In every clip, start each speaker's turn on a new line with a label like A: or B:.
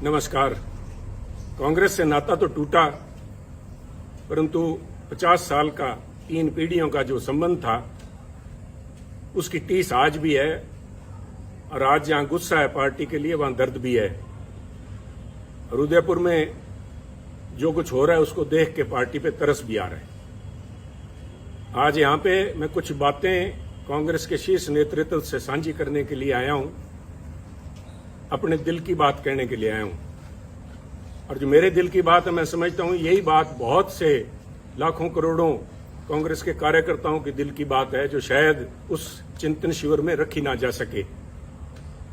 A: नमस्कार। कांग्रेस से नाता तो टूटा, परंतु 50 साल का 3 पीढ़ियों का जो संबंध था उसकी टीस आज भी है। और आज जहां गुस्सा है पार्टी के लिए वहां दर्द भी है। और उदयपुर में जो कुछ हो रहा है उसको देख के पार्टी पे तरस भी आ रहा है। आज यहां पे मैं कुछ बातें कांग्रेस के शीर्ष नेतृत्व से साझी करने के लिए आया हूं, अपने दिल की बात कहने के लिए आया हूं। और जो मेरे दिल की बात है, मैं समझता हूं यही बात बहुत से लाखों करोड़ों कांग्रेस के कार्यकर्ताओं की दिल की बात है, जो शायद उस चिंतन शिविर में रखी ना जा सके,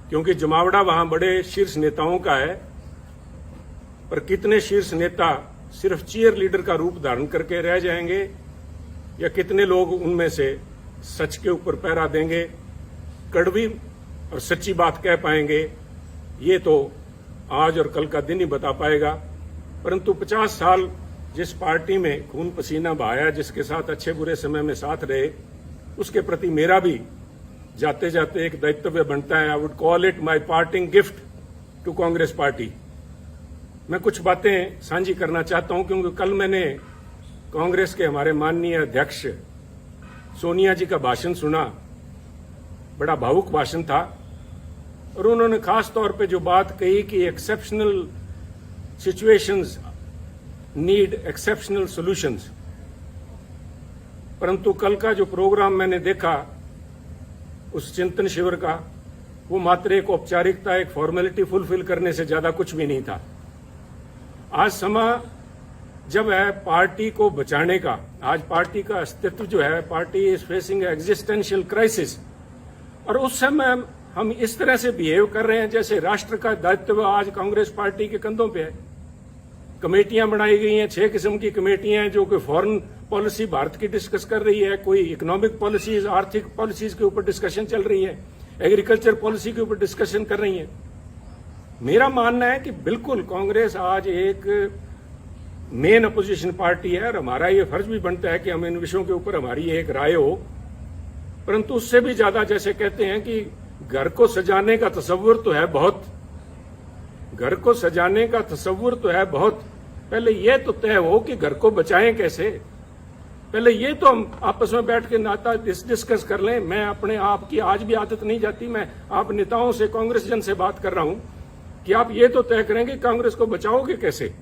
A: क्योंकि जमावड़ा वहां बड़े शीर्ष नेताओं का है। पर कितने शीर्ष नेता सिर्फ चीयर लीडर का रूप धारण करके रह जाएंगे, या कितने लोग उनमें से सच के ऊपर पहरा देंगे, कड़वी और सच्ची बात कह पाएंगे, ये तो आज और कल का दिन ही बता पाएगा। परंतु 50 साल जिस पार्टी में खून पसीना बहाया, जिसके साथ अच्छे बुरे समय में साथ रहे, उसके प्रति मेरा भी जाते जाते एक दायित्व बनता है। I would call it my parting gift to Congress party. मैं कुछ बातें साझी करना चाहता हूं, क्योंकि कल मैंने कांग्रेस के हमारे माननीय अध्यक्ष सोनिया जी का भाषण सुना। बड़ा भावुक भाषण था और उन्होंने खास तौर पे जो बात कही कि exceptional situations need exceptional solutions. परंतु कल का जो प्रोग्राम मैंने देखा उस चिंतन शिविर का, वो मात्र एक औपचारिकता, एक फॉर्मेलिटी फुलफिल करने से ज्यादा कुछ भी नहीं था। आज समय जब है पार्टी को बचाने का। आज पार्टी का अस्तित्व जो है, party is facing existential crisis, और उस समय हम इस तरह से बिहेव कर रहे हैं जैसे राष्ट्र का दायित्व आज कांग्रेस पार्टी के कंधों पे है। कमेटियां बनाई गई हैं, 6 किस्म की कमेटियां हैं, जो कि फॉरेन पॉलिसी भारत की डिस्कस कर रही है, कोई इकोनॉमिक पॉलिसीज, आर्थिक पॉलिसीज के ऊपर डिस्कशन चल रही है, एग्रीकल्चर पॉलिसी के ऊपर डिस्कशन कर रही है। मेरा मानना है कि बिल्कुल कांग्रेस आज एक मेन अपोजिशन पार्टी है, और हमारा ये फर्ज भी बनता है कि हम इन विषयों के ऊपर हमारी एक राय हो। परंतु उससे भी ज्यादा, जैसे कहते हैं कि घर को सजाने का तसव्वुर तो है बहुत, घर को सजाने का तसव्वुर तो है बहुत, पहले यह तो तय हो कि घर को बचाएं कैसे। पहले ये तो हम आपस में बैठ के नाता डिस्कस कर लें। मैं अपने आप की आज भी आदत नहीं जाती, मैं आप नेताओं से, कांग्रेस जन से बात कर रहा हूं कि आप ये तो तय करेंगे कांग्रेस को बचाओगे कैसे।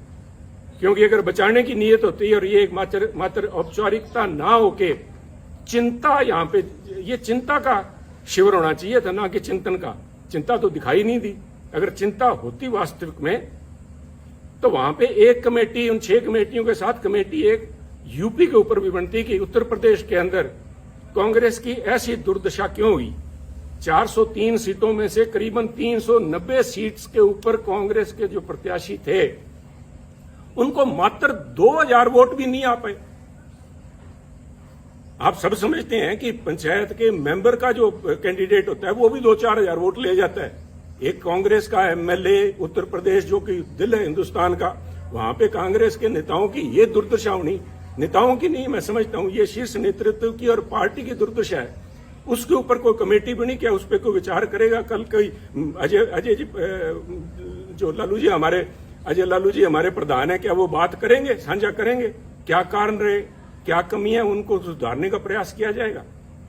A: क्योंकि अगर बचाने की नीयत होती है और ये एक मात्र औपचारिकता ना होके चिंता, यहां पे ये चिंता का शिविर होना चाहिए था, ना कि चिंतन का। चिंता तो दिखाई नहीं दी। अगर चिंता होती वास्तविक में तो वहां पे एक कमेटी, उन 6 कमेटियों के साथ कमेटी एक यूपी के ऊपर भी बनती कि उत्तर प्रदेश के अंदर कांग्रेस की ऐसी दुर्दशा क्यों हुई। 403 सीटों में से करीबन 390 सीट्स के ऊपर कांग्रेस के जो प्रत्याशी थे उनको मात्र 2000 वोट भी नहीं आ पाए। आप सब समझते हैं कि पंचायत के मेंबर का जो कैंडिडेट होता है वो भी 2-4 हजार वोट ले जाता है। एक कांग्रेस का एमएलए उत्तर प्रदेश, जो कि दिल है हिंदुस्तान का, वहां पे कांग्रेस के नेताओं की ये दुर्दशा होनी, नेताओं की नहीं, मैं समझता हूं ये शीर्ष नेतृत्व की और पार्टी की दुर्दशा है। उसके ऊपर कोई कमेटी बनी, क्या उस पर कोई विचार करेगा? कल कोई अजय जी, जो लालू जी हमारे, अजय लालू जी हमारे प्रधान है, क्या वो बात करेंगे, साझा करेंगे क्या कारण रहे, क्या कमी है, उनको सुधारने का प्रयास किया जाएगा।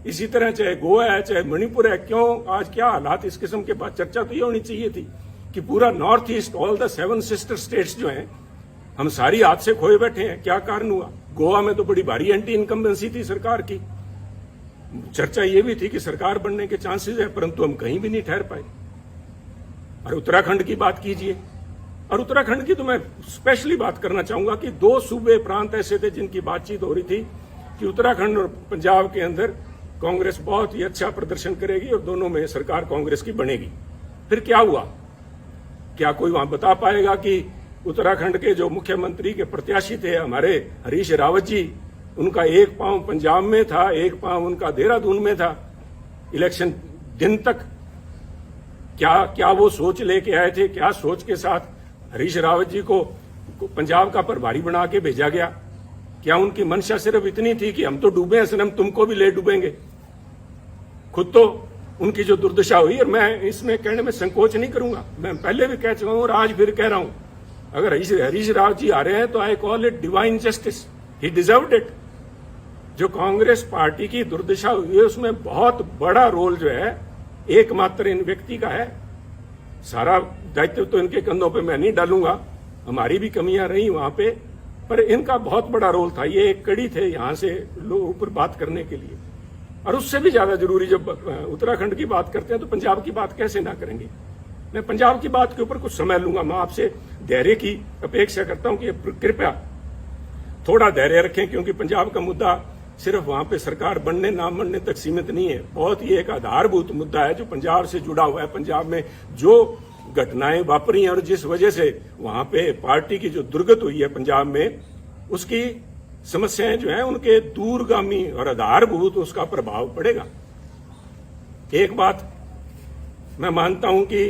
A: इसी तरह चाहे गोवा है, चाहे मणिपुर है, क्यों आज क्या हालात, इस किस्म के बाद चर्चा तो ये होनी चाहिए थी कि पूरा north east, all the 7 sister states जो हैं, हम सारी हाथ से खोए बैठे हैं। क्या कारण हुआ? गोवा में तो बड़ी भारी एंटी इनकम्बेंसी थी सरकार की। चर्चा ये भी थी कि सरकार बनने के चांसेस है, परंतु हम कहीं भी नहीं ठहर पाए। और उत्तराखंड की बात कीजिए, और उत्तराखंड की तो मैं स्पेशली बात करना चाहूंगा कि 2 सूबे प्रांत ऐसे थे जिनकी बातचीत हो रही थी कि उत्तराखंड और पंजाब के अंदर कांग्रेस बहुत ही अच्छा प्रदर्शन करेगी और दोनों में सरकार कांग्रेस की बनेगी। फिर क्या हुआ? क्या कोई वहां बता पाएगा कि उत्तराखंड के जो मुख्यमंत्री के प्रत्याशी थे हमारे हरीश रावत जी, उनका एक पांव पंजाब में था, एक पांव उनका देहरादून में था इलेक्शन दिन तक। क्या वो सोच लेके आए थे? क्या सोच के साथ हरीश रावत जी को पंजाब का प्रभारी बना के भेजा गया? क्या उनकी मंशा सिर्फ इतनी थी कि हम तो डूबे हैं सनम, तुमको भी ले डूबेंगे? खुद तो उनकी जो दुर्दशा हुई, और मैं इसमें कहने में संकोच नहीं करूंगा, मैं पहले भी कह चुका हूं और आज फिर कह रहा हूं, अगर हरीश राव जी आ रहे हैं तो I call it divine justice, he deserved it. जो कांग्रेस पार्टी की दुर्दशा हुई है उसमें बहुत बड़ा रोल जो है एकमात्र इन व्यक्ति का है। सारा दायित्व तो इनके कंधों पे मैं नहीं डालूंगा, हमारी भी कमियां रही वहां पे, पर इनका बहुत बड़ा रोल था। ये एक कड़ी थे यहां से लोग ऊपर बात करने के लिए। और उससे भी ज्यादा जरूरी, जब उत्तराखंड की बात करते हैं तो पंजाब की बात कैसे ना करेंगे। मैं पंजाब की बात के ऊपर कुछ समय लूंगा। मैं आपसे धैर्य की अपेक्षा करता हूं कि कृपया थोड़ा धैर्य रखें, क्योंकि पंजाब का मुद्दा सिर्फ वहां पे सरकार बनने ना बनने तक सीमित नहीं है। बहुत ही एक आधारभूत मुद्दा है जो पंजाब से जुड़ा हुआ है। पंजाब में जो घटनाएं वापरी हैं और जिस वजह से वहां पे पार्टी की जो दुर्गत हुई है पंजाब में, उसकी समस्याएं जो हैं उनके दूरगामी और आधारभूत उसका प्रभाव पड़ेगा। एक बात मैं मानता हूं कि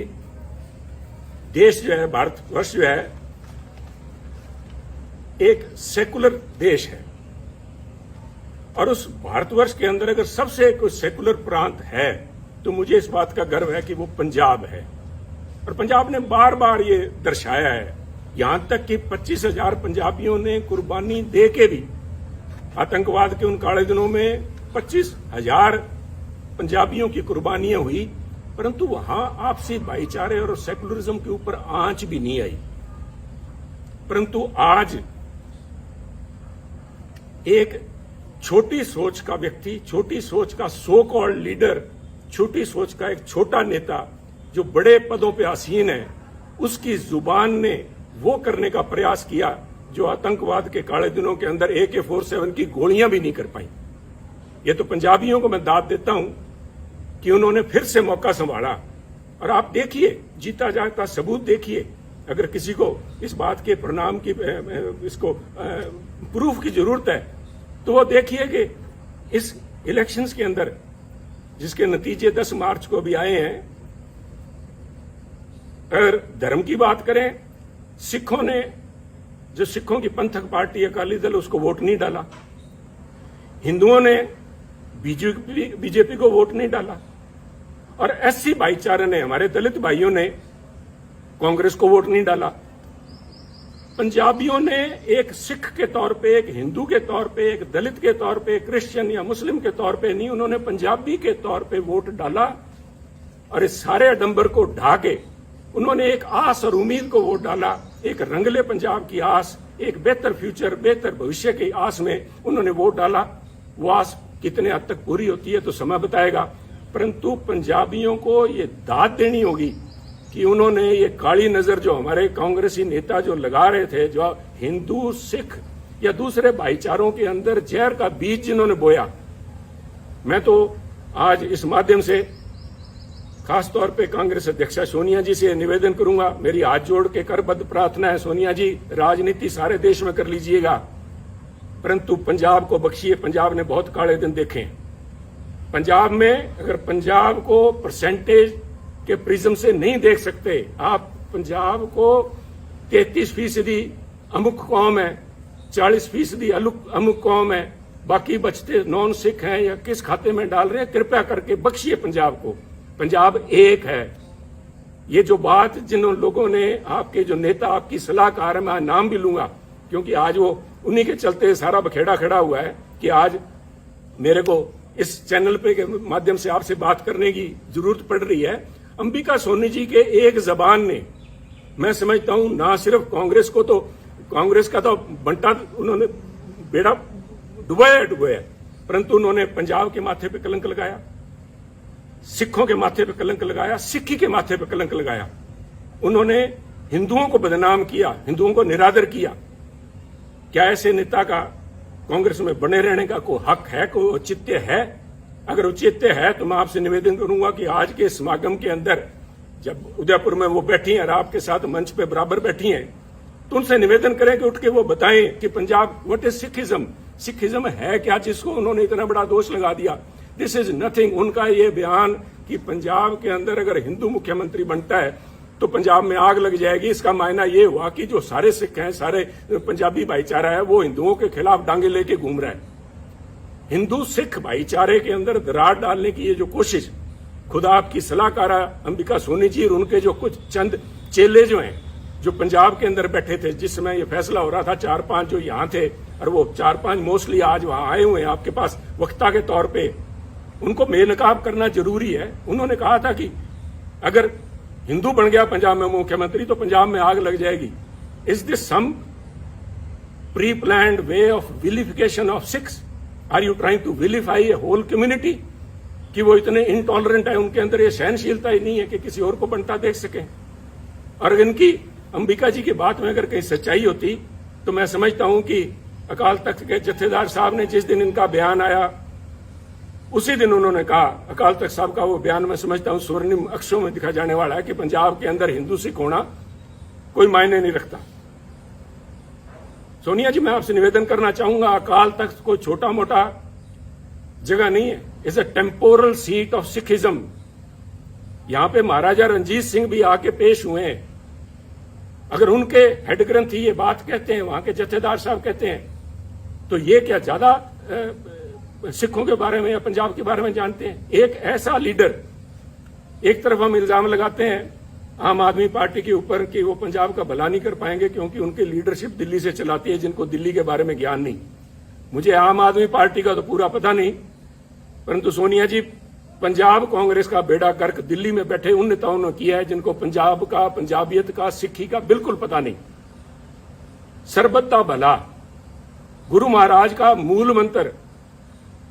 A: देश जो है, भारतवर्ष जो है, एक सेकुलर देश है, और उस भारतवर्ष के अंदर अगर सबसे कोई सेकुलर प्रांत है तो मुझे इस बात का गर्व है कि वो पंजाब है। और पंजाब ने बार बार ये दर्शाया है, यहां तक कि 25,000 पंजाबियों ने कुर्बानी दे के भी, आतंकवाद के उन काले दिनों में 25,000 पंजाबियों की कुर्बानियां हुई, परंतु वहां आपसी भाईचारे और सेकुलरिज्म के ऊपर आंच भी नहीं आई। परंतु आज एक छोटी सोच का व्यक्ति, छोटी सोच का सो कॉल्ड लीडर, छोटी सोच का एक छोटा नेता जो बड़े पदों पे आसीन है, उसकी जुबान ने वो करने का प्रयास किया जो आतंकवाद के काले दिनों के अंदर AK-47 की गोलियां भी नहीं कर पाई। ये तो पंजाबियों को मैं दाद देता हूं कि उन्होंने फिर से मौका संभाला। और आप देखिए, जीता जागता सबूत देखिए। अगर किसी को इस बात के परिणाम की, इसको प्रूफ की जरूरत है तो वो देखिए कि इस इलेक्शंस के अंदर जिसके नतीजे 10 मार्च को भी आए हैं, अगर धर्म की बात करें, सिखों ने, जो सिखों की पंथक पार्टी अकाली दल, उसको वोट नहीं डाला। हिंदुओं ने बीजेपी को वोट नहीं डाला, और SC भाईचारे ने, हमारे दलित भाइयों ने कांग्रेस को वोट नहीं डाला। पंजाबियों ने एक सिख के तौर पे, एक हिंदू के तौर पे, एक दलित के तौर पे, क्रिश्चियन या मुस्लिम के तौर पे नहीं, उन्होंने पंजाबी के तौर पे वोट डाला। और इस सारे आडंबर को ढा के उन्होंने एक आस और उम्मीद को वोट डाला, एक रंगले पंजाब की आस, एक बेहतर फ्यूचर, बेहतर भविष्य की आस में उन्होंने वोट डाला। वो आस कितने हद तक पूरी होती है तो समय बताएगा, परंतु पंजाबियों को ये दाद देनी होगी कि उन्होंने ये काली नजर जो हमारे कांग्रेसी नेता जो लगा रहे थे, जो हिंदू, सिख या दूसरे भाईचारों के अंदर जहर का बीज जिन्होंने बोया, मैं तो आज इस माध्यम से खासतौर पे कांग्रेस अध्यक्षा सोनिया जी से निवेदन करूंगा, मेरी हाथ जोड़ के करबद्ध प्रार्थना है, सोनिया जी, राजनीति सारे देश में कर लीजिएगा, परंतु पंजाब को बख्शिए। पंजाब ने बहुत काले दिन देखे हैं। पंजाब में अगर पंजाब को परसेंटेज के प्रिज्म से नहीं देख सकते आप, पंजाब को 33% अमुक कौम है, 40% अमुक कौम है, बाकी बचते नॉन सिख हैं या किस खाते में डाल रहे हैं, कृपया करके बख्शिए पंजाब को। पंजाब एक है। ये जो बात जिन लोगों ने, आपके जो नेता, आपकी सलाहकार है, मैं नाम भी लूंगा क्योंकि आज वो उन्हीं के चलते सारा बखेड़ा खड़ा हुआ है कि आज मेरे को इस चैनल पे के माध्यम से आपसे बात करने की जरूरत पड़ रही है। अंबिका सोनी जी के एक जबान ने, मैं समझता हूं, ना सिर्फ कांग्रेस को, तो कांग्रेस का तो बंटा उन्होंने बेड़ा डुबाया, परंतु उन्होंने पंजाब के माथे पे कलंक लगाया, सिखों के माथे पे कलंक लगाया, सिक्खी के माथे पे कलंक लगाया। उन्होंने हिंदुओं को बदनाम किया, हिंदुओं को निरादर किया। क्या ऐसे नेता का कांग्रेस में बने रहने का कोई हक है, कोई औचित्य है? अगर औचित्य है तो मैं आपसे निवेदन करूंगा कि आज के समागम के अंदर, जब उदयपुर में वो बैठी हैं और आपके साथ मंच पे बराबर बैठी हैं, तो उनसे निवेदन करें कि उठ के वो बताएं कि Punjab, what is Sikhism, Sikhism है क्या, जिसको उन्होंने इतना बड़ा दोष लगा दिया। This is nothing. उनका ये बयान कि पंजाब के अंदर अगर हिंदू मुख्यमंत्री बनता है तो पंजाब में आग लग जाएगी, इसका मायना ये हुआ कि जो सारे सिख हैं, सारे पंजाबी भाईचारा है, वो हिंदुओं के खिलाफ डांगे लेके घूम रहा है। हिंदू सिख भाईचारे के अंदर दरार डालने की ये जो कोशिश, खुद आपकी सलाहकारा अंबिका सोनी जी और उनके जो कुछ चंद चेले जो हैं, जो पंजाब के अंदर बैठे थे जिस समय ये फैसला हो रहा था, 4-5 जो यहाँ थे और वो 4-5 मोस्टली आज वहां आए हुए हैं आपके पास वक्ता के तौर पे, उनको बेनकाब करना जरूरी है। उन्होंने कहा था कि अगर हिंदू बन गया पंजाब में मुख्यमंत्री तो पंजाब में आग लग जाएगी। Is this some pre planned way of vilification of Sikhs? Are you trying to vilify a whole community? कि वो इतने इनटॉलरेंट है, उनके अंदर ये सहनशीलता ही नहीं है कि किसी और को बनता देख सके। और इनकी अंबिका जी की बात में अगर कहीं सच्चाई होती तो मैं समझता हूं कि अकाल तख्त के जत्थेदार साहब ने जिस दिन इनका बयान आया उसी दिन उन्होंने कहा, अकाल तख्त साहब का वो बयान मैं समझता हूं स्वर्णिम अक्षरों में दिखा जाने वाला है कि पंजाब के अंदर हिंदू सिख होना कोई मायने नहीं रखता। सोनिया जी, मैं आपसे निवेदन करना चाहूंगा, अकाल तख्त कोई छोटा मोटा जगह नहीं है, is a temporal seat of Sikhism. यहां पे महाराजा रंजीत सिंह भी आके पेश हुए हैं। अगर उनके हेड ग्रंथी ये बात कहते हैं, वहां के जत्थेदार साहब कहते हैं, तो ये क्या ज्यादा सिखों के बारे में या पंजाब के बारे में जानते हैं? एक ऐसा लीडर, एक तरफ हम इल्जाम लगाते हैं आम आदमी पार्टी के ऊपर कि वो पंजाब का भला नहीं कर पाएंगे क्योंकि उनकी लीडरशिप दिल्ली से चलाती है, जिनको दिल्ली के बारे में ज्ञान नहीं। मुझे आम आदमी पार्टी का तो पूरा पता नहीं, परंतु सोनिया जी, पंजाब कांग्रेस का बेड़ा गर्क दिल्ली में बैठे उन नेताओं ने किया है जिनको पंजाब का, पंजाबियत का, सिक्खी का बिल्कुल पता नहीं। सरबत दा भला गुरु महाराज का मूल मंत्र।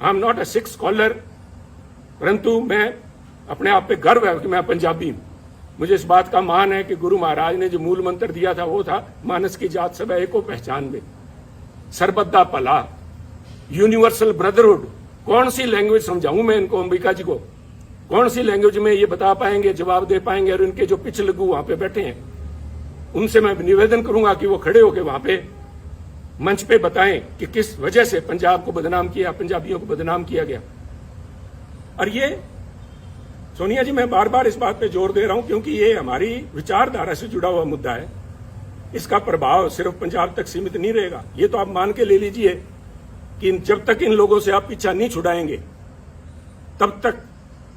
A: I am not a Sikh scholar, परंतु मैं अपने आप पे गर्व है कि मैं पंजाबी हूं। मुझे इस बात का मान है कि गुरु महाराज ने जो मूल मंत्र दिया था वो था मानस की जात सब एको पहचान में, सरबत दा भला, यूनिवर्सल ब्रदरहुड। कौन सी लैंग्वेज समझाऊं मैं इनको, अंबिका जी को? कौन सी लैंग्वेज में ये बता पाएंगे, जवाब दे पाएंगे? और इनके जो पिछ लगू वहां पे बैठे हैं उनसे मैं निवेदन करूंगा कि वो खड़े होकर वहां पे मंच पे बताएं कि किस वजह से पंजाब को बदनाम किया, पंजाबियों को बदनाम किया गया। और ये सोनिया जी, मैं बार बार इस बात पे जोर दे रहा हूं क्योंकि ये हमारी विचारधारा से जुड़ा हुआ मुद्दा है। इसका प्रभाव सिर्फ पंजाब तक सीमित नहीं रहेगा। ये तो आप मान के ले लीजिए कि जब तक इन लोगों से आप पीछा नहीं छुड़ाएंगे तब तक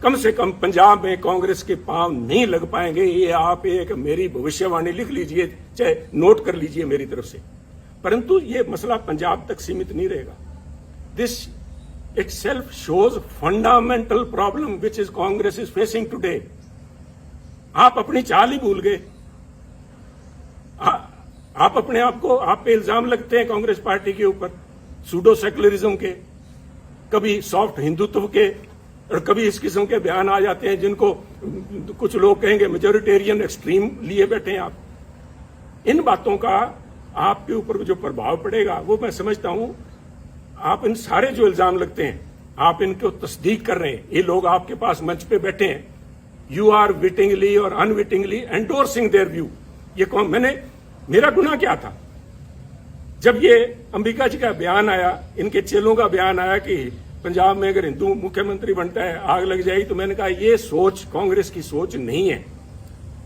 A: कम से कम पंजाब में कांग्रेस के पांव नहीं लग पाएंगे। ये आप एक मेरी भविष्यवाणी लिख लीजिए, चाहे नोट कर लीजिए मेरी तरफ से। परंतु ये मसला पंजाब तक सीमित नहीं रहेगा। This itself shows fundamental problem which is Congress is facing today. आप अपनी चाल ही भूल गए। आप अपने आप को, आप पे इल्जाम लगते हैं कांग्रेस पार्टी के ऊपर सूडो सेकुलरिज्म के, कभी सॉफ्ट हिंदुत्व के, और कभी इस किस्म के बयान आ जाते हैं जिनको कुछ लोग कहेंगे मेजोरिटेरियन एक्सट्रीम लिए बैठे हैं आप। इन बातों का आपके ऊपर जो प्रभाव पड़ेगा वो मैं समझता हूं। आप इन सारे जो इल्जाम लगते हैं आप इनको तस्दीक कर रहे हैं। ये लोग आपके पास मंच पे बैठे हैं, यू आर विटिंगली और अनविटिंगली एंडोर्सिंग देयर व्यू। ये कौन, मेरा गुनाह क्या था? जब ये अंबिका जी का बयान आया, इनके चेलों का बयान आया कि पंजाब में अगर हिंदू मुख्यमंत्री बनता है आग लग जाएगी, तो मैंने कहा ये सोच कांग्रेस की सोच नहीं है।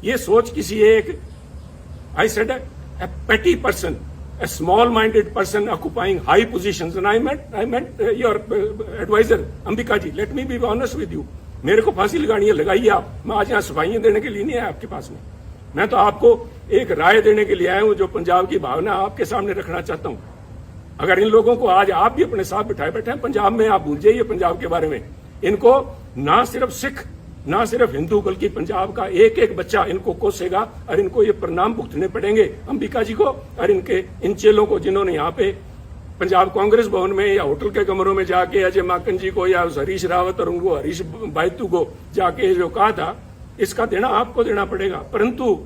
A: ये सोच किसी एक, I said, a petty person, a small-minded person occupying high positions, and I meant your advisor, Ambika ji. Let me be honest with you. मेरे को फांसी लगानी है, लगाइए आप। मैं आज यहाँ सफाइयां देने के लिए नहीं आया आपके पास में। मैं तो आपको एक राय देने के लिए आया हूँ जो पंजाब की भावना आपके सामने रखना चाहता हूँ। अगर इन लोगों को आज आप भी अपने साथ बिठाए बैठे हैं पंजाब में, आप भूल जाइए पंजाब के बारे में। इनको ना सिर्फ सिख, ना सिर्फ हिंदू, बल्कि पंजाब का एक एक बच्चा इनको कोसेगा और इनको ये परिणाम भुगतने पड़ेंगे, अंबिका जी को और इनके इन चेलों को, जिन्होंने यहाँ पे पंजाब कांग्रेस भवन में या होटल के कमरों में जाके अजय माकन जी को या हरीश रावत और उनको हरीश बायतू को जाके जो कहा था, इसका देना आपको देना पड़ेगा। परंतु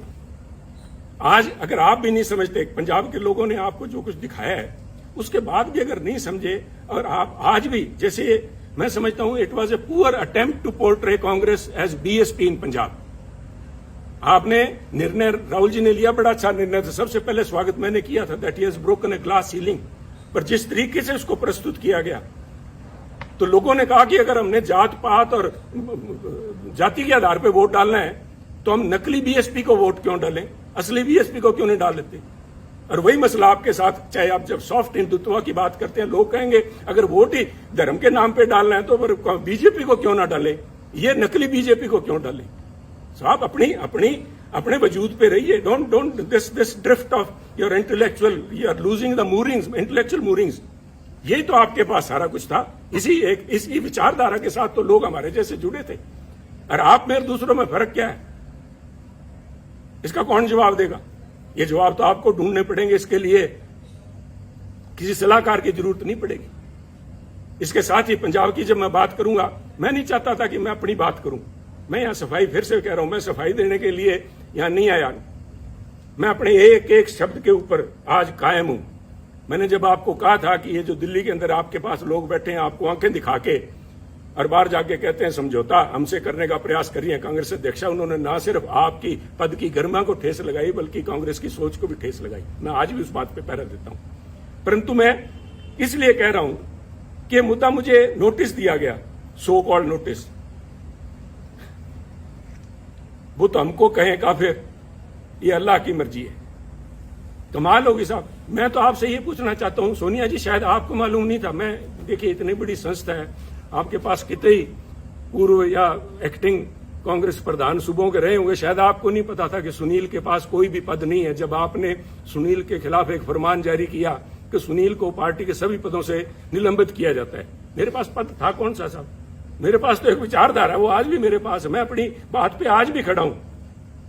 A: आज अगर आप भी नहीं समझते, पंजाब के लोगों ने आपको जो कुछ दिखाया है उसके बाद भी अगर नहीं समझे, और आप आज भी, जैसे मैं समझता हूं it was a poor attempt to portray Congress as BSP in Punjab. आपने निर्णय, राहुल जी ने लिया, बड़ा अच्छा निर्णय था, सबसे पहले स्वागत मैंने किया था, that he has broken a glass ceiling. पर जिस तरीके से उसको प्रस्तुत किया गया, तो लोगों ने कहा कि अगर हमने जात पात और जाति के आधार पर वोट डालना है तो हम नकली बीएसपी को वोट क्यों डालें, असली बीएसपी को क्यों नहीं डाल लेते? और वही मसला आपके साथ, चाहे आप जब सॉफ्ट हिंदुत्व की बात करते हैं, लोग कहेंगे अगर वोट ही धर्म के नाम पे डालना है तो फिर बीजेपी को क्यों ना डाले। ये नकली बीजेपी को क्यों डालें? साहब अपने वजूद पे रहिए। Don't this drift off your intellectual, you are losing the moorings, intellectual moorings. यही तो आपके पास सारा कुछ था। इसी विचारधारा के साथ तो लोग हमारे जैसे जुड़े थे। और आप में दूसरों में फर्क क्या है, इसका कौन जवाब देगा? ये जवाब तो आपको ढूंढने पड़ेंगे। इसके लिए किसी सलाहकार की जरूरत नहीं पड़ेगी। इसके साथ ही पंजाब की जब मैं बात करूंगा, मैं नहीं चाहता था कि मैं अपनी बात करूं। मैं यहां सफाई, फिर से कह रहा हूं, मैं सफाई देने के लिए यहां नहीं आया। मैं अपने एक एक शब्द के ऊपर आज कायम हूं। मैंने जब आपको कहा था कि ये जो दिल्ली के अंदर आपके पास लोग बैठे हैं, आपको आंखें दिखा के और बाहर जाके कहते हैं समझौता हमसे करने का प्रयास कर रही है कांग्रेस अध्यक्ष, उन्होंने ना सिर्फ आपकी पद की गरिमा को ठेस लगाई बल्कि कांग्रेस की सोच को भी ठेस लगाई। मैं आज भी उस बात पे पहरा देता हूं। परंतु मैं इसलिए कह रहा हूं कि मुद्दा मुझे नोटिस दिया गया, सो कॉल्ड नोटिस, वो तो हमको कहें काफिर, ये अल्लाह की मर्जी है। कमाल होगी साहब। मैं तो आपसे ये पूछना चाहता हूं, सोनिया जी शायद आपको मालूम नहीं था, मैं देखिए इतनी बड़ी संस्था है, आपके पास कितने ही पूर्व या एक्टिंग कांग्रेस प्रधान सूबों के रहे होंगे, शायद आपको नहीं पता था कि सुनील के पास कोई भी पद नहीं है। जब आपने सुनील के खिलाफ एक फरमान जारी किया कि सुनील को पार्टी के सभी पदों से निलंबित किया जाता है, मेरे पास पद था कौन सा साहब? मेरे पास तो एक विचारधारा है, वो आज भी मेरे पास है। मैं अपनी बात पे आज भी खड़ा हूं।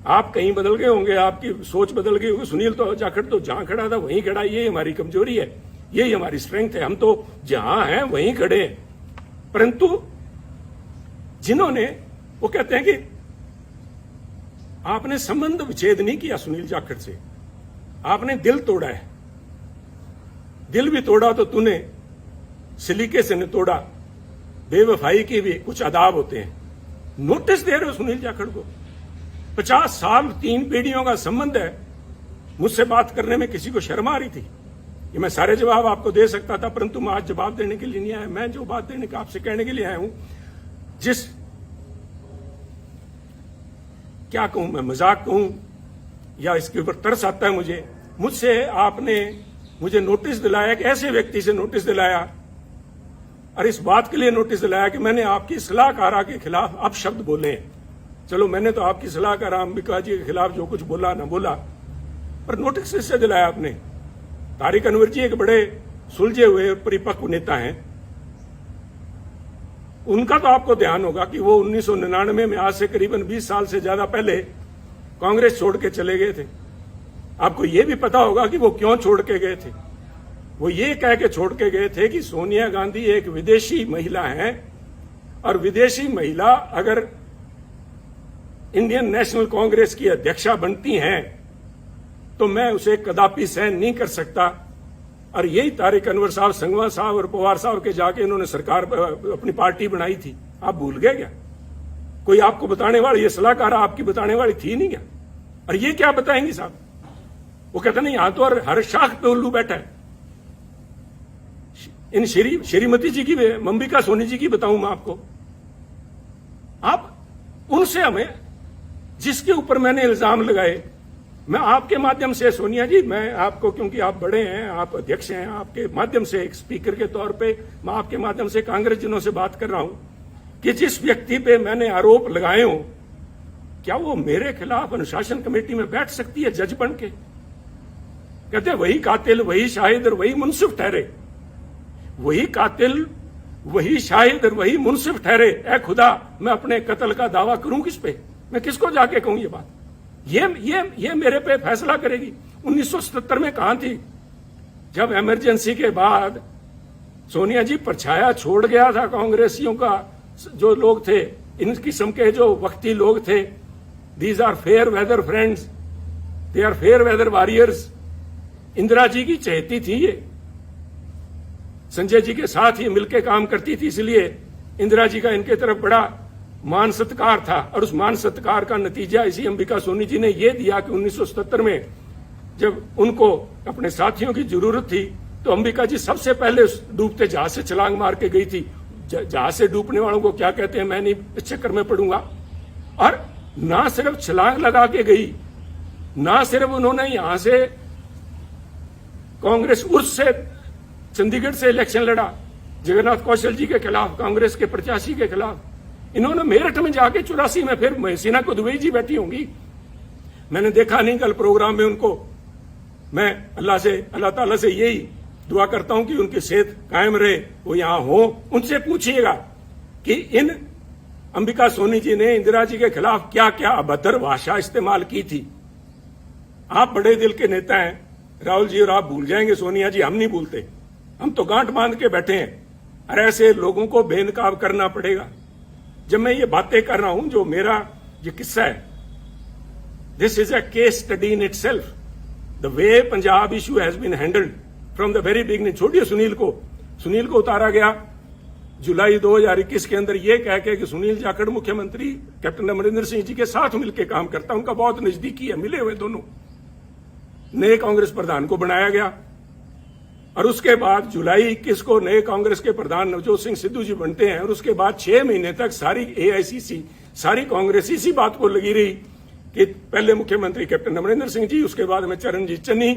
A: आप कहीं बदल गए होंगे, आपकी सोच बदल गई होगी। सुनील तो जाखड़ तो जहां खड़ा था वहीं खड़ा। ये हमारी कमजोरी है, यही हमारी स्ट्रेंथ है। हम तो जहां हैं वहीं खड़े हैं। परंतु जिन्होंने, वो कहते हैं कि आपने संबंध विच्छेद नहीं किया सुनील जाखड़ से, आपने दिल तोड़ा है। दिल भी तोड़ा तो तूने सलीके से नहीं तोड़ा। बेवफाई की भी कुछ आदाब होते हैं। नोटिस दे रहे हो सुनील जाखड़ को। 50 साल 3 पीढ़ियों का संबंध है। मुझसे बात करने में किसी को शर्म आ रही थी? ये मैं सारे जवाब आपको दे सकता था, परंतु मैं आज जवाब देने के लिए नहीं आया। मैं जो बात देने का आपसे कहने के लिए आया हूं, क्या कहूं मैं, मजाक कहूं या इसके ऊपर तरस आता है मुझे। मुझसे आपने मुझे नोटिस दिलाया, कि ऐसे व्यक्ति से नोटिस दिलाया, और इस बात के लिए नोटिस दिलाया कि मैंने आपकी सलाहकारा के खिलाफ अपशब्द बोले हैं। चलो, मैंने तो आपकी सलाहकार अंबिका जी के खिलाफ जो कुछ बोला ना बोला, पर नोटिस इससे दिलाया आपने। तारिक अनवर जी एक बड़े सुलझे हुए परिपक्व नेता हैं। उनका तो आपको ध्यान होगा कि वो 1999 में, आज से करीबन 20 साल से ज्यादा पहले, कांग्रेस छोड़ के चले गए थे। आपको ये भी पता होगा कि वो क्यों छोड़ के गए थे। वो ये कह के छोड़ के गए थे कि सोनिया गांधी एक विदेशी महिला है, और विदेशी महिला अगर इंडियन नेशनल कांग्रेस की अध्यक्षा बनती हैं तो मैं उसे कदापि सहन नहीं कर सकता। और यही तारिक अनवर साहब, संगवा साहब और पवार साहब के जाके इन्होंने सरकार अपनी पार्टी बनाई थी। आप भूल गए क्या? कोई आपको बताने वाली, ये सलाहकार आपकी बताने वाली थी नहीं क्या? और ये क्या बताएंगी साहब? वो कहते नहीं, यहां तो हर शाख पे उल्लू बैठा है। इन श्रीमती जी की, अंबिका सोनी जी की बताऊं मैं आपको। आप उनसे, हमें जिसके ऊपर मैंने इल्जाम लगाए, मैं आपके माध्यम से, सोनिया जी, मैं आपको, क्योंकि आप बड़े हैं, आप अध्यक्ष हैं, आपके माध्यम से एक स्पीकर के तौर पे मैं आपके माध्यम से कांग्रेस जनों से बात कर रहा हूं कि जिस व्यक्ति पे मैंने आरोप लगाए हो, क्या वो मेरे खिलाफ अनुशासन कमेटी में बैठ सकती है जज बन के? कहते वही कातिल, वही शाहिद और वही मुंसिफ ठहरे। वही कातिल, वही शाहिद और वही मुंसिफ ठहरे। ए खुदा, मैं अपने कत्ल का दावा करूं किस पे? मैं किसको जाके कहूं ये बात? ये मेरे पे फैसला करेगी। 1977 में कहां थी जब इमरजेंसी के बाद सोनिया जी परछाया छोड़ गया था कांग्रेसियों का? जो लोग थे, इन किस्म के जो वक्ती लोग थे, these are fair weather friends, they are fair weather warriors. Indira ji की चहेती थी ये, संजय जी के साथ ही मिलकर काम करती थी, इसलिए इंदिरा जी का इनके तरफ बड़ा मान सत्कार था। और उस मान सत्कार का नतीजा इसी अंबिका सोनी जी ने यह दिया कि 1977 में जब उनको अपने साथियों की जरूरत थी, तो अंबिका जी सबसे पहले उस डूबते जहाज से छलांग मार के गई थी। जहाज से डूबने वालों को क्या कहते हैं मैं नहीं इस चक्कर में पड़ूंगा। और ना सिर्फ छलांग लगा के गई, ना सिर्फ उन्होंने यहां से कांग्रेस उर्स से चंडीगढ़ से इलेक्शन लड़ा जगन्नाथ कौशल जी के खिलाफ, कांग्रेस के प्रत्याशी के खिलाफ। इन्होंने मेरठ में जाके 84 में फिर महसीना को दुबई जी बैठी होंगी, मैंने देखा नहीं कल प्रोग्राम में उनको। मैं अल्लाह ताला से यही दुआ करता हूं कि उनकी सेहत कायम रहे, वो यहां हो। उनसे पूछिएगा कि इन अंबिका सोनी जी ने इंदिरा जी के खिलाफ क्या क्या अभद्र भाषा इस्तेमाल की थी। आप बड़े दिल के नेता हैं राहुल जी, और आप भूल जाएंगे सोनिया जी, हम नहीं भूलते, हम तो गांठ बांध के बैठे हैं। और ऐसे लोगों को बेनकाब करना पड़ेगा। जब मैं ये बातें कर रहा हूं, जो मेरा ये किस्सा है, this is a case study in itself, the way Punjab issue has been handled from the very beginning. छोड़िए सुनील को उतारा गया जुलाई 2021 के अंदर ये कह के कि सुनील जाखड़ मुख्यमंत्री कैप्टन अमरिंदर सिंह जी के साथ मिलकर काम करता, उनका बहुत नजदीकी है, मिले हुए दोनों। नए कांग्रेस प्रधान को बनाया गया और उसके बाद जुलाई 21 को नए कांग्रेस के प्रधान नवजोत सिंह सिद्धू जी बनते हैं। और उसके बाद 6 महीने तक सारी एआईसीसी, सारी कांग्रेस इसी बात को लगी रही कि पहले मुख्यमंत्री कैप्टन अमरिंदर सिंह जी, उसके बाद में चरणजीत चन्नी,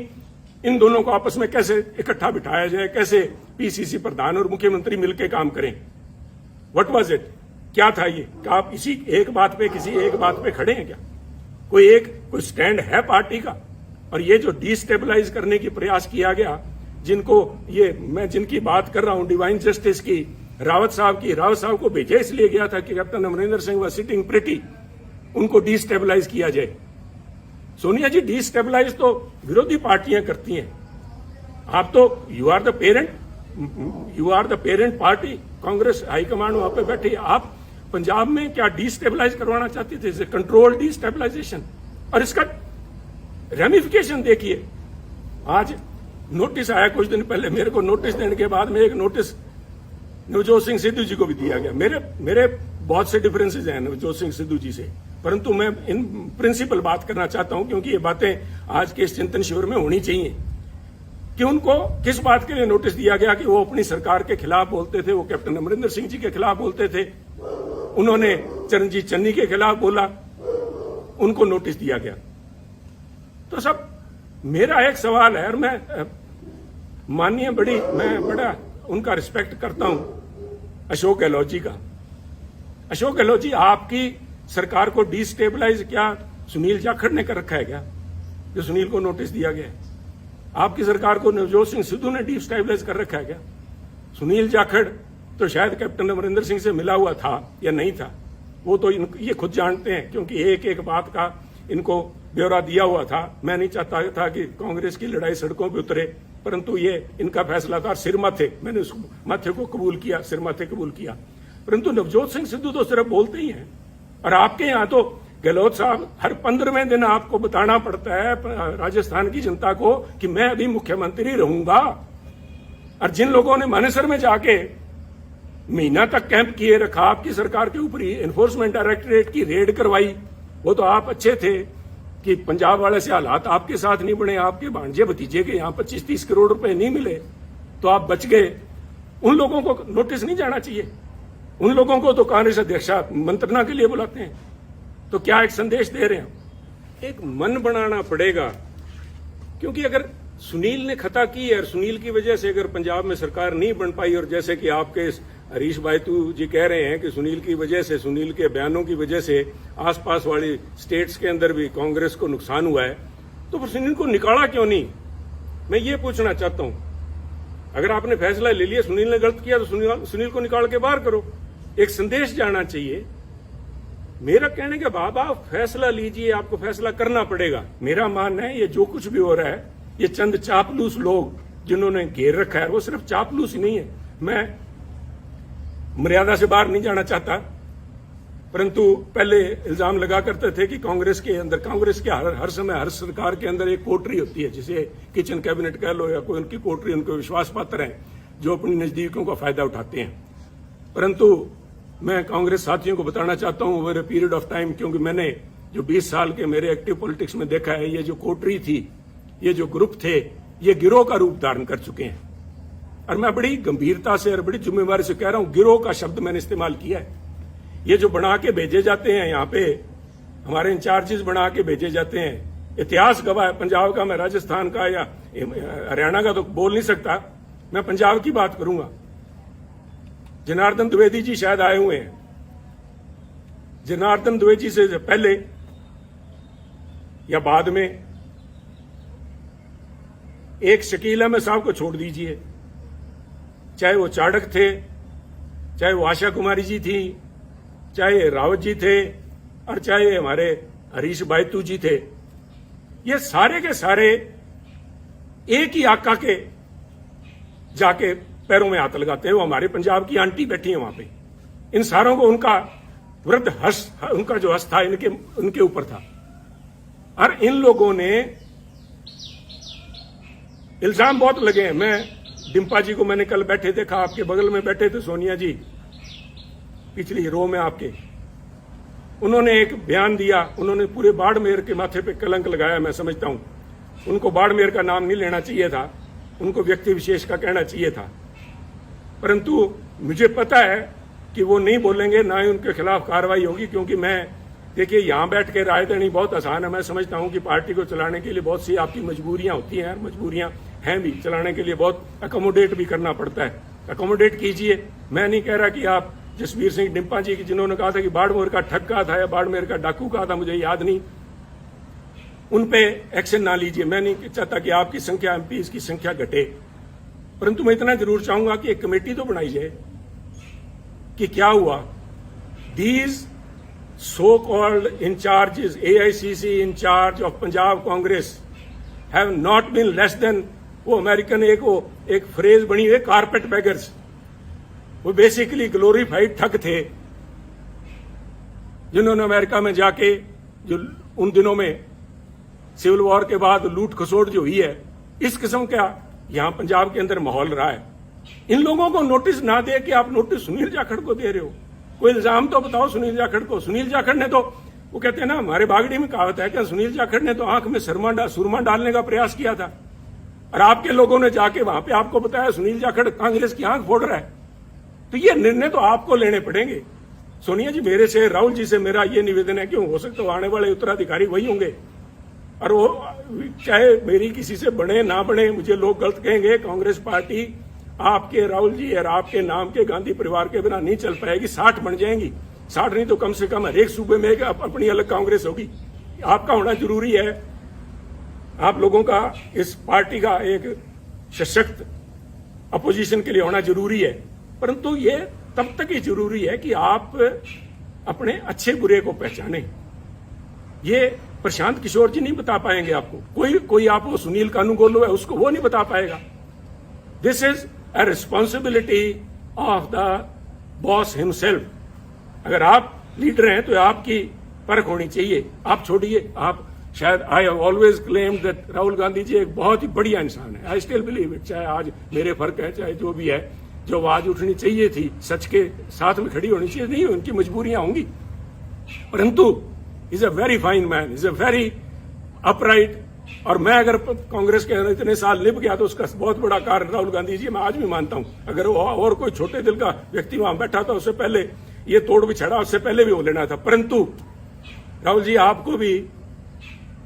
A: इन दोनों को आपस में कैसे इकट्ठा बिठाया जाए, कैसे पीसीसी प्रधान और मुख्यमंत्री मिलकर काम करें। व्हाट वाज इट, क्या था ये? क्या आप इसी एक बात पे, किसी एक बात पे खड़े हैं क्या? कोई स्टैंड है पार्टी का? और ये जो डिस्टेबलाइज करने की प्रयास किया गया, मैं जिनकी बात कर रहा हूं, डिवाइन जस्टिस की, रावत साहब को भेजा इसलिए गया था कि कैप्टन अमरिंदर सिंह व सिटिंग प्रिटी, उनको डिस्टेबलाइज किया जाए। सोनिया जी, डिस्टेबलाइज तो विरोधी पार्टियां करती हैं, आप तो you are the parent party, Congress high command वहां पे बैठी। आप पंजाब में क्या डिस्टेबलाइज करवाना चाहते थे? Control destabilisation. और इसका रेमिफिकेशन देखिए, आज नोटिस आया कुछ दिन पहले, मेरे को नोटिस देने के बाद में एक नोटिस नवजोत सिंह सिद्धू जी को भी दिया गया। मेरे बहुत से डिफरेंसेस हैं नवजोत सिंह सिद्धू जी से, परंतु मैं इन प्रिंसिपल बात करना चाहता हूं, क्योंकि ये बातें आज के इस चिंतन शिविर में होनी चाहिए कि उनको किस बात के लिए नोटिस दिया गया कि वो अपनी सरकार के खिलाफ बोलते थे, वो कैप्टन अमरिंदर सिंह जी के खिलाफ बोलते थे, उन्होंने चरणजीत चन्नी के खिलाफ बोला, उनको नोटिस दिया गया। तो सब मेरा एक सवाल है, और मैं बड़ा उनका रिस्पेक्ट करता हूं अशोक गहलोत जी का। अशोक गहलोत जी, आपकी सरकार को डिस्टेबलाइज क्या सुनील जाखड़ ने कर रखा है क्या, जो सुनील को नोटिस दिया गया है? आपकी सरकार को नवजोत सिंह सिद्धू ने डिस्टेबलाइज कर रखा है क्या? सुनील जाखड़ तो शायद कैप्टन अमरिंदर सिंह से मिला हुआ था या नहीं था, वो तो ये खुद जानते हैं, क्योंकि एक एक बात का इनको ब्यौरा दिया हुआ था। मैं नहीं चाहता था कि कांग्रेस की लड़ाई सड़कों पर उतरे, परंतु ये इनका फैसला था। सिर माथे, मैंने उस माथे को कबूल किया, सिर माथे कबूल किया। परंतु नवजोत सिंह सिद्धू तो सिर्फ बोलते ही हैं, और आपके यहां तो गहलोत साहब हर 15वें दिन आपको बताना पड़ता है राजस्थान की जनता को कि मैं अभी मुख्यमंत्री रहूंगा। और जिन लोगों ने मानेसर में जाके महीना तक कैंप किए रखा, आपकी सरकार के ऊपर ही एनफोर्समेंट डायरेक्टरेट की रेड करवाई, वो तो आप अच्छे थे कि पंजाब वाले से हालात आपके साथ नहीं बने, आपके भांजे भतीजे के यहां 25-30 करोड़ रुपए नहीं मिले तो आप बच गए। उन लोगों को नोटिस नहीं जाना चाहिए? उन लोगों को तो कांग्रेस अध्यक्ष मंत्रणा के लिए बुलाते हैं। तो क्या एक संदेश दे रहे हैं? एक मन बनाना पड़ेगा, क्योंकि अगर सुनील ने खता की है और सुनील की वजह से अगर पंजाब में सरकार नहीं बन पाई, और जैसे कि आपके हरीश बायतू जी कह रहे हैं कि सुनील की वजह से, सुनील के बयानों की वजह से आसपास वाली स्टेट्स के अंदर भी कांग्रेस को नुकसान हुआ है, तो फिर सुनील को निकाला क्यों नहीं? मैं ये पूछना चाहता हूं। अगर आपने फैसला ले लिया, सुनील ने गलत किया, तो सुनील को निकाल के बाहर करो। एक संदेश जाना चाहिए। मेरा कहने के बाद आप फैसला लीजिए, आपको फैसला करना पड़ेगा। मेरा मानना है ये जो कुछ भी हो रहा है, ये चंद चापलूस लोग जिन्होंने घेर रखा है, वो सिर्फ चापलूस ही नहीं है। मैं मर्यादा से बाहर नहीं जाना चाहता, परंतु पहले इल्जाम लगा करते थे कि कांग्रेस के हर समय हर सरकार के अंदर एक कोटरी होती है, जिसे किचन कैबिनेट कह लो या कोई उनकी कोटरी, उनको विश्वास पात्र हैं जो अपनी नजदीकियों का फायदा उठाते हैं। परंतु मैं कांग्रेस साथियों को बताना चाहता हूं over a period of time, क्योंकि मैंने जो 20 साल के मेरे एक्टिव पॉलिटिक्स में देखा है, ये जो कोटरी थी, ये जो ग्रुप थे, ये गिरोह का रूप धारण कर चुके हैं। और मैं बड़ी गंभीरता से और बड़ी जिम्मेवारी से कह रहा हूं, गिरोह का शब्द मैंने इस्तेमाल किया है। ये जो बना के भेजे जाते हैं यहाँ पे, हमारे इंचार्जेस बना के भेजे जाते हैं, इतिहास गवाह है पंजाब का, मैं राजस्थान का या हरियाणा का तो बोल नहीं सकता, मैं पंजाब की बात करूंगा। जनार्दन द्विवेदी जी शायद आए हुए हैं, जनार्दन द्विवेदी से पहले या बाद में एक शकील अहमद साहब को छोड़ दीजिए, चाहे वो चाणक्य थे, चाहे वो आशा कुमारी जी थी, चाहे रावत जी थे, और चाहे हमारे हरीश बायतू जी थे, ये सारे के सारे एक ही आका के जाके पैरों में हाथ लगाते हैं। वो हमारे पंजाब की आंटी बैठी है वहां पे, इन सारों को उनका वृद्ध हर्ष, उनका जो हर्ष था उनके ऊपर था। और इन लोगों ने इल्जाम बहुत लगे हैं। मैं डिम्पा जी को मैंने कल बैठे देखा, आपके बगल में बैठे थे सोनिया जी, पिछली रो में आपके, उन्होंने एक बयान दिया, उन्होंने पूरे बाड़मेर के माथे पे कलंक लगाया। मैं समझता हूं उनको बाड़मेर का नाम नहीं लेना चाहिए था, उनको व्यक्ति विशेष का कहना चाहिए था, परंतु मुझे पता है कि वो नहीं बोलेंगे, ना ही उनके खिलाफ कार्रवाई होगी। क्योंकि मैं देखिए यहां बैठ के राय देनी बहुत आसान है। मैं समझता हूं कि पार्टी को चलाने के लिए बहुत सी आपकी मजबूरियां होती हैं, मजबूरियां हैं भी, चलाने के लिए बहुत अकोमोडेट भी करना पड़ता है। अकोमोडेट कीजिए। मैं नहीं कह रहा कि आप जसवीर सिंह डिम्पा जी की, जिन्होंने कहा था कि बाड़मेर का ठग कहा था या बाड़मेर का डाकू कहा था, मुझे याद नहीं, उन पे एक्शन ना लीजिए। मैं नहीं चाहता कि आपकी संख्या, एमपीज की संख्या घटे, परंतु मैं इतना जरूर चाहूंगा कि एक कमेटी तो बनाई जाए कि क्या हुआ। These so called incharges, AICC incharge of Punjab Congress have not been less than, वो अमेरिकन एक फ्रेज बनी है, कारपेट बैगर्स। वो बेसिकली ग्लोरीफाइड ठग थे, जिन्होंने अमेरिका में जाके, जो उन दिनों में सिविल वॉर के बाद लूट खसोट जो हुई है, इस किस्म का यहां पंजाब के अंदर माहौल रहा है। इन लोगों को नोटिस ना दे के आप नोटिस सुनील जाखड़ को दे रहे हो। कोई इल्जाम तो बताओ सुनील जाखड़ को। सुनील जाखड़ ने तो, वो कहते हैं ना, हमारे बागड़ी में कहावत है कि सुनील जाखड़ ने तो आंख में सुरमा डालने का प्रयास किया था, और आपके लोगों ने जाके वहां पे आपको बताया सुनील जाखड़ कांग्रेस की आंख फोड़ रहा है। तो ये निर्णय तो आपको लेने पड़ेंगे। सोनिया जी मेरे से, राहुल जी से मेरा ये निवेदन है कि हो सकता है आने वाले उत्तराधिकारी वही होंगे, और वो चाहे मेरी किसी से बने ना बने, मुझे लोग गलत कहेंगे, कांग्रेस पार्टी आपके, राहुल जी और आपके नाम के गांधी परिवार के बिना नहीं चल पाएगी। 60 बन जाएंगी, 60 नहीं तो कम से कम हर एक सूबे में अपनी अलग कांग्रेस होगी। आपका होना जरूरी है, आप लोगों का इस पार्टी का एक सशक्त अपोजिशन के लिए होना जरूरी है। परंतु ये तब तक ही जरूरी है कि आप अपने अच्छे बुरे को पहचानें। ये प्रशांत किशोर जी नहीं बता पाएंगे आपको, कोई आप वो सुनील कानूनगोलो है उसको वो नहीं बता पाएगा। This is a responsibility of the boss himself. अगर आप लीडर हैं तो आपकी परख होनी चाहिए। आप छोड़िए, आप शायद, I have always claimed that Rahul Gandhi ji एक बहुत ही बढ़िया इंसान है। I still believe it. चाहे आज मेरे फर्क है, चाहे जो भी है, जो आवाज उठनी चाहिए थी, सच के साथ में खड़ी होनी चाहिए, नहीं उनकी मजबूरियां होंगी, परंतु is a very fine man, is a very upright. और मैं अगर कांग्रेस के अंदर इतने साल लिप गया तो उसका बहुत बड़ा कारण राहुल गांधी जी, मैं आज भी मानता हूं। अगर वो और कोई छोटे दिल का व्यक्ति वहां बैठा था, उससे पहले ये तोड़ बिछड़ा, उससे पहले भी हो लेना था। परंतु राहुल जी, आपको भी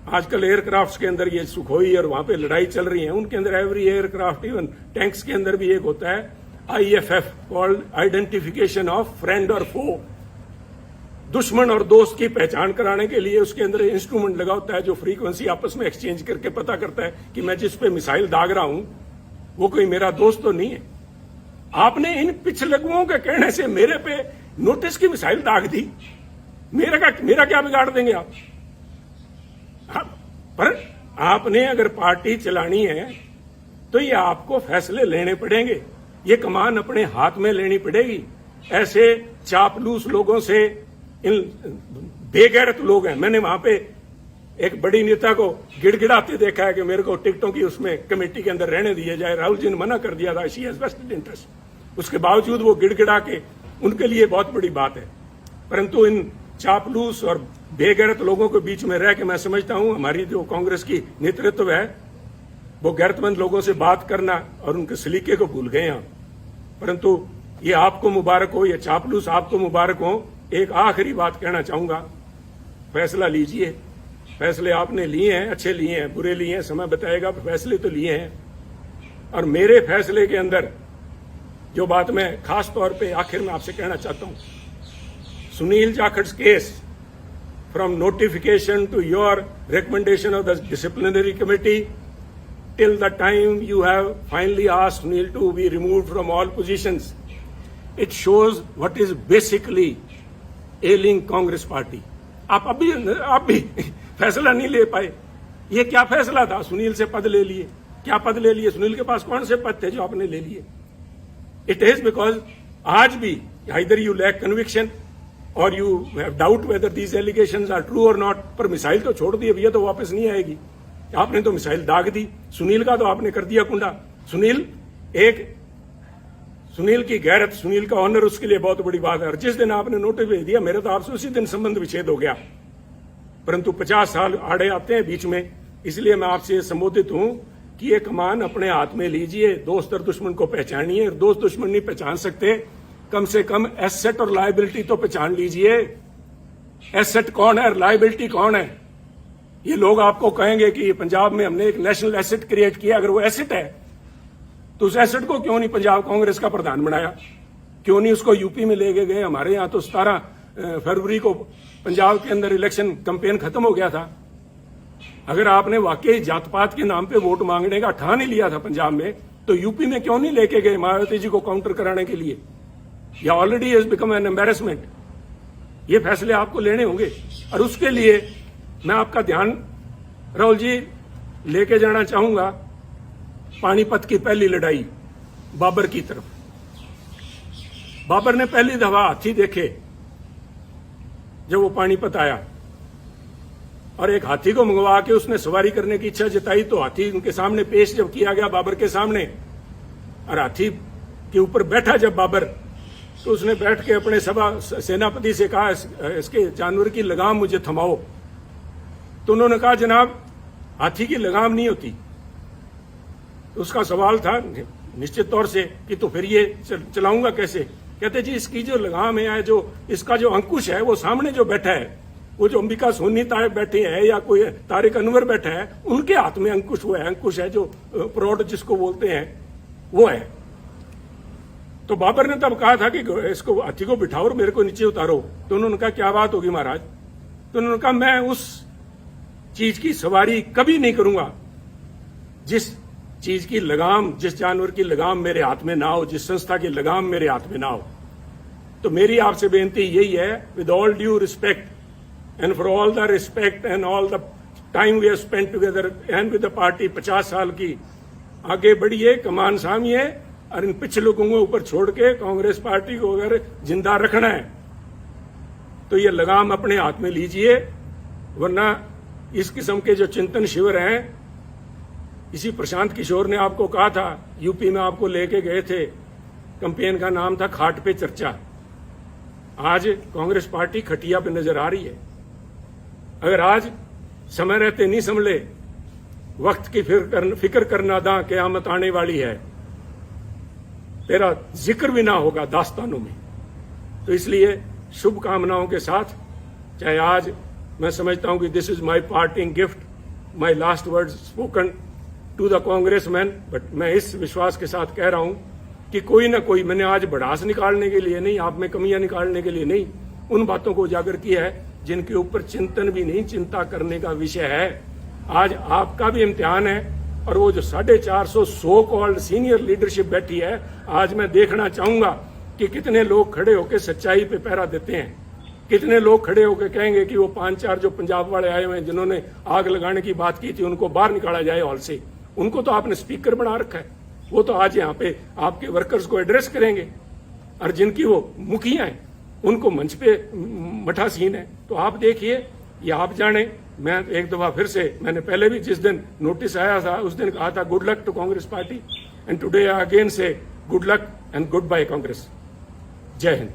A: आजकल एयरक्राफ्ट के अंदर ये सुखोई और वहां पे लड़ाई चल रही है, उनके अंदर एवरी एयरक्राफ्ट, इवन टैंक्स के अंदर भी एक होता है IFF, called identification of friend और फो। दुश्मन और दोस्त की पहचान कराने के लिए उसके अंदर इंस्ट्रूमेंट लगा होता है, जो फ्रीक्वेंसी आपस में एक्सचेंज करके पता करता है कि मैं जिस पे मिसाइल दाग रहा हूं वो कोई मेरा दोस्त तो नहीं है। आपने इन पिछलगुओं के कहने से मेरे पे नोटिस की मिसाइल दाग दी। मेरा क्या बिगाड़ देंगे आप? पर आपने अगर पार्टी चलानी है तो ये आपको फैसले लेने पड़ेंगे, ये कमान अपने हाथ में लेनी पड़ेगी। ऐसे चापलूस लोगों से, इन बेगैरत लोग हैं। मैंने वहां पे एक बड़ी नेता को गिड़गिड़ाते देखा है कि मेरे को टिकटों की उसमें कमेटी के अंदर रहने दिया जाए। राहुल जी ने मना कर दिया था, शी हैज वेस्टेड इंटरेस्ट। उसके बावजूद वो गिड़गिड़ा के, उनके लिए बहुत बड़ी बात है। परंतु इन चापलूस और बेगैरत लोगों के बीच में रह के मैं समझता हूं हमारी जो कांग्रेस की नेतृत्व है वो गैरतमंद लोगों से बात करना और उनके सलीके को भूल गए हैं। परंतु ये आपको मुबारक हो, ये चापलूस आपको मुबारक हो। एक आखिरी बात कहना चाहूंगा, फैसला लीजिए। फैसले आपने लिए हैं, अच्छे लिए हैं, बुरे लिए हैं, समय बताएगा, फैसले तो लिए हैं। और मेरे फैसले के अंदर जो बात मैं खास तौर पे आखिर में आपसे कहना चाहता हूं, Sunil Jakhat's case, from notification to your recommendation of the disciplinary committee till the time you have finally asked Sunil to be removed from all positions, it shows what is basically ailing Congress party. आप भी फैसला नहीं ले पाए। ये क्या फैसला था? सुनील से पद ले लिए। क्या पद ले लिए? सुनील के पास कौन से पद थे जो आपने ले लिए? It is because आज भी either you lack conviction or you have doubt whether these allegations are true or not. पर मिसाइल तो छोड़ दी, अब ये तो वापस नहीं आएगी। आपने तो मिसाइल दाग दी। सुनील का तो आपने कर दिया कुंडा। सुनील की गैरत, सुनील का ऑनर उसके लिए बहुत बड़ी बात है। और जिस दिन आपने नोटिस भेज दिया, मेरे तो आपसे उसी दिन संबंध विच्छेद हो गया। परंतु 50 साल आड़े आते हैं बीच में, इसलिए मैं आपसे संबोधित हूं कि ये कमान अपने हाथ में लीजिए, दोस्त और दुश्मन को पहचानिए। दोस्त दुश्मन नहीं पहचान सकते, कम से कम एसेट और लायबिलिटी तो पहचान लीजिए। एसेट कौन है और लायबिलिटी कौन है? ये लोग आपको कहेंगे कि पंजाब में हमने एक नेशनल एसेट क्रिएट किया। अगर वो एसेट है तो उस एसेट को क्यों नहीं पंजाब कांग्रेस का प्रधान बनाया? क्यों नहीं उसको यूपी में ले गए? हमारे यहाँ तो 17 फरवरी को पंजाब के अंदर इलेक्शन कैंपेन खत्म हो गया था। अगर आपने वाकई जात पात के नाम पे वोट मांगने का ठान ही लिया था पंजाब में, तो यूपी में क्यों नहीं लेके गए मायावती जी को काउंटर कराने के लिए? या already has become an embarrassment. ये फैसले आपको लेने होंगे और उसके लिए मैं आपका ध्यान, राहुल जी, लेके जाना चाहूंगा पानीपत की पहली लड़ाई बाबर की तरफ। बाबर ने पहली दफा हाथी देखे जब वो पानीपत आया, और एक हाथी को मंगवा के उसने सवारी करने की इच्छा जताई। तो हाथी उनके सामने पेश जब किया गया बाबर के सामने, और हाथी के ऊपर बैठा जब बाबर, तो उसने बैठ के अपने सेनापति से कहा, इसके जानवर की लगाम मुझे थमाओ। तो उन्होंने कहा, जनाब हाथी की लगाम नहीं होती। तो उसका सवाल था निश्चित तौर से कि तो फिर ये चलाऊंगा कैसे? कहते जी इसकी जो लगाम है, जो इसका जो अंकुश है, वो सामने जो बैठा है, वो जो अंबिका सोनी तायब बैठे हैं या कोई तारिक अनवर बैठा है, उनके हाथ में अंकुश वो है। अंकुश है जो प्रौढ़ जिसको बोलते हैं, वो है। तो बाबर ने तब कहा था कि इसको हाथी को बिठाओ और मेरे को नीचे उतारो। तो उन्होंने कहा क्या बात होगी महाराज? तो उन्होंने कहा मैं उस चीज की सवारी कभी नहीं करूंगा जिस चीज की लगाम, जिस जानवर की लगाम मेरे हाथ में ना हो, जिस संस्था की लगाम मेरे हाथ में ना हो। तो मेरी आपसे बेनती यही है, with all due respect and for all the respect and all the time we have spent together and with the party, 50 साल की, आगे बढ़िए, कमान सामिए और इन पिछले को ऊपर छोड़ के कांग्रेस पार्टी को अगर जिंदा रखना है तो ये लगाम अपने हाथ में लीजिए। वरना इस किस्म के जो चिंतन शिविर हैं, इसी प्रशांत किशोर ने आपको कहा था, यूपी में आपको लेके गए थे, कैंपेन का नाम था खाट पे चर्चा। आज कांग्रेस पार्टी खटिया पे नजर आ रही है। अगर आज समय रहते नहीं संभले, वक्त की फिक्र करना दा क़यामत आने वाली है, तेरा जिक्र भी ना होगा दास्तानों में। तो इसलिए शुभकामनाओं के साथ, चाहे आज मैं समझता हूं कि this is my parting gift, my last word spoken to the Congressman, but मैं इस विश्वास के साथ कह रहा हूं कि कोई ना कोई, मैंने आज भड़ास निकालने के लिए नहीं, आप में कमियां निकालने के लिए नहीं, उन बातों को उजागर किया है जिनके ऊपर चिंतन भी नहीं, चिंता करने का विषय है। आज आपका भी इम्तिहान है, और वो जो 450 सो कॉल्ड सीनियर लीडरशिप बैठी है, आज मैं देखना चाहूंगा कि कितने लोग खड़े होकर सच्चाई पे पहरा देते हैं, कितने लोग खड़े होकर कहेंगे कि वो 5-4 जो पंजाब वाले आए हुए हैं जिन्होंने आग लगाने की बात की थी, उनको बाहर निकाला जाए हॉल से। उनको तो आपने स्पीकर बना रखा है, वो तो आज यहाँ पे आपके वर्कर्स को एड्रेस करेंगे, और जिनकी वो मुखिया हैं उनको मंच पे मठासीन है। तो आप देखिए, ये आप जाने। मैं एक दफा फिर से, मैंने पहले भी जिस दिन नोटिस आया था उस दिन कहा था good luck to Congress party, and today I again say good luck and goodbye Congress. Jai Hind.